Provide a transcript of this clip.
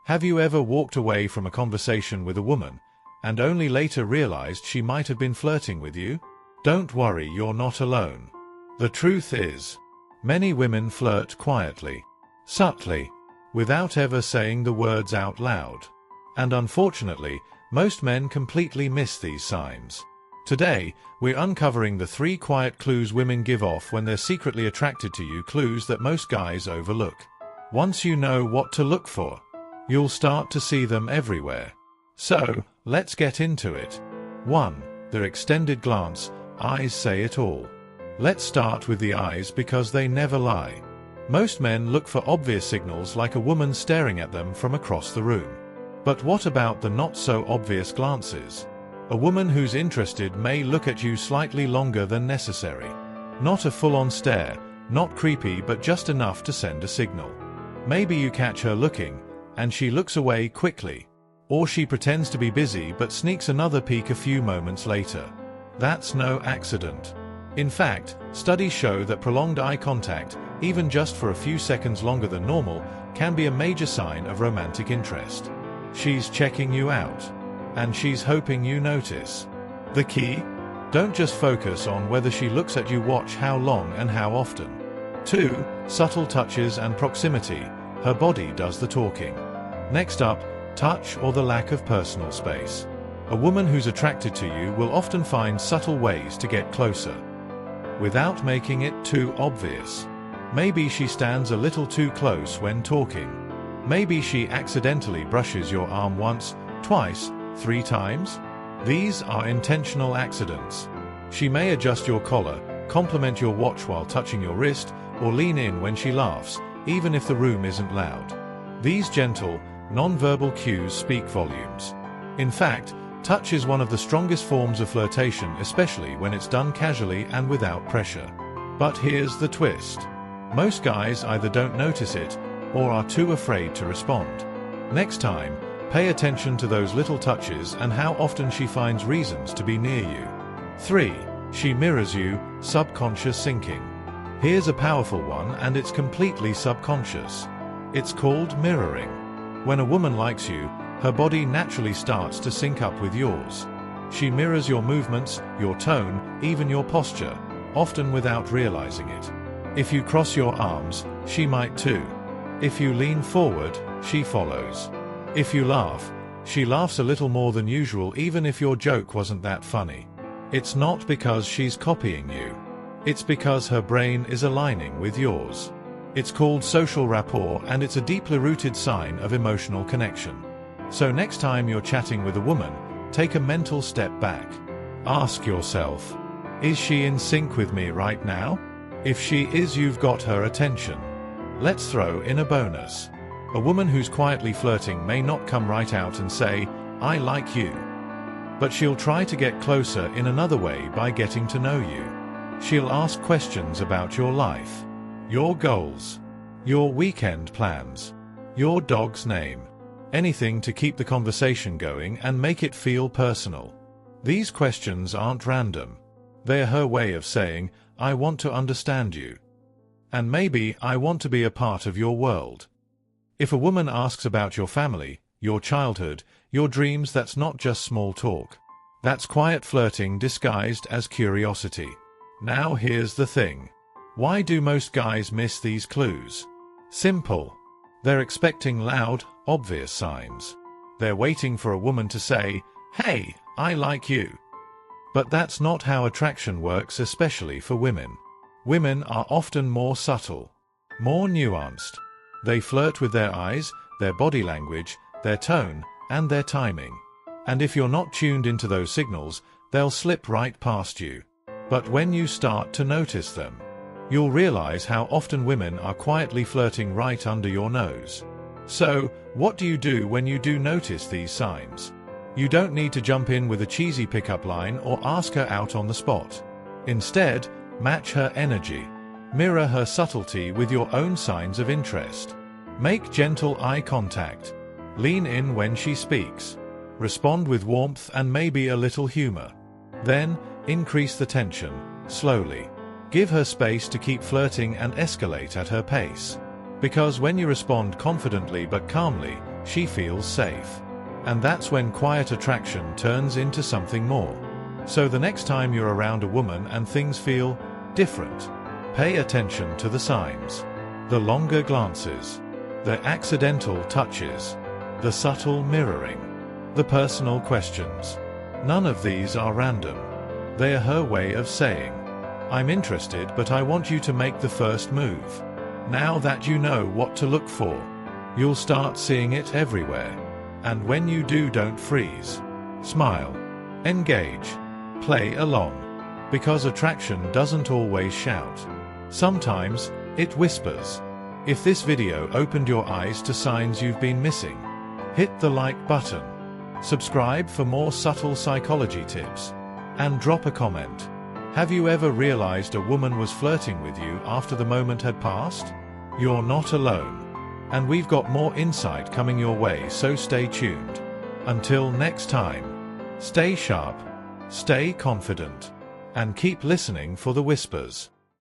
Have you ever walked away from a conversation with a woman and only later realized she might have been flirting with you? Don't worry, you're not alone. The truth is, many women flirt quietly, subtly, without ever saying the words out loud. And unfortunately, most men completely miss these signs. Today, we're uncovering the 3 quiet clues women give off when they're secretly attracted to you, clues that most guys overlook. Once you know what to look for, you'll start to see them everywhere. So, let's get into it. 1. Their extended glance. Eyes say it all. Let's start with the eyes because they never lie. Most men look for obvious signals like a woman staring at them from across the room. But what about the not-so-obvious glances? A woman who's interested may look at you slightly longer than necessary. Not a full-on stare, not creepy, but just enough to send a signal. Maybe you catch her looking, and she looks away quickly. Or she pretends to be busy but sneaks another peek a few moments later. That's no accident. In fact, studies show that prolonged eye contact, even just for a few seconds longer than normal, can be a major sign of romantic interest. She's checking you out. And she's hoping you notice. The key? Don't just focus on whether she looks at you, watch how long and how often. 2. Subtle touches and proximity. Her body does the talking. Next up, touch or the lack of personal space. A woman who's attracted to you will often find subtle ways to get closer, without making it too obvious. Maybe she stands a little too close when talking. Maybe she accidentally brushes your arm once, twice, 3 times. These are intentional accidents. She may adjust your collar, compliment your watch while touching your wrist, or lean in when she laughs, even if the room isn't loud. These gentle, non-verbal cues speak volumes. In fact, touch is one of the strongest forms of flirtation, especially when it's done casually and without pressure. But here's the twist. Most guys either don't notice it, or are too afraid to respond. Next time, pay attention to those little touches and how often she finds reasons to be near you. 3. She mirrors you, subconscious syncing. Here's a powerful one, and it's completely subconscious. It's called mirroring. When a woman likes you, her body naturally starts to sync up with yours. She mirrors your movements, your tone, even your posture, often without realizing it. If you cross your arms, she might too. If you lean forward, she follows. If you laugh, she laughs a little more than usual, even if your joke wasn't that funny. It's not because she's copying you. It's because her brain is aligning with yours. It's called social rapport, and it's a deeply rooted sign of emotional connection. So next time you're chatting with a woman, take a mental step back. Ask yourself, is she in sync with me right now? If she is, you've got her attention. Let's throw in a bonus. A woman who's quietly flirting may not come right out and say, "I like you." But she'll try to get closer in another way by getting to know you. She'll ask questions about your life, your goals, your weekend plans, your dog's name. Anything to keep the conversation going and make it feel personal. These questions aren't random. They're her way of saying, "I want to understand you. And maybe I want to be a part of your world." If a woman asks about your family, your childhood, your dreams, that's not just small talk. That's quiet flirting disguised as curiosity. Now here's the thing. Why do most guys miss these clues? Simple. They're expecting loud, obvious signs. They're waiting for a woman to say, "Hey, I like you." But that's not how attraction works, especially for women. Women are often more subtle, more nuanced. They flirt with their eyes, their body language, their tone, and their timing. And if you're not tuned into those signals, they'll slip right past you. But when you start to notice them, you'll realize how often women are quietly flirting right under your nose. So, what do you do when you do notice these signs? You don't need to jump in with a cheesy pickup line or ask her out on the spot. Instead, match her energy. Mirror her subtlety with your own signs of interest. Make gentle eye contact. Lean in when she speaks. Respond with warmth and maybe a little humor. Then, increase the tension, slowly. Give her space to keep flirting and escalate at her pace. Because when you respond confidently but calmly, she feels safe. And that's when quiet attraction turns into something more. So the next time you're around a woman and things feel different, pay attention to the signs. The longer glances, the accidental touches, the subtle mirroring, the personal questions. None of these are random. They are her way of saying, "I'm interested, but I want you to make the first move." Now that you know what to look for, you'll start seeing it everywhere. And when you do, don't freeze. Smile. Engage. Play along. Because attraction doesn't always shout. Sometimes, it whispers. If this video opened your eyes to signs you've been missing, hit the like button. Subscribe for more subtle psychology tips. And drop a comment. Have you ever realized a woman was flirting with you after the moment had passed? You're not alone. And we've got more insight coming your way, so stay tuned. Until next time, stay sharp, stay confident, and keep listening for the whispers.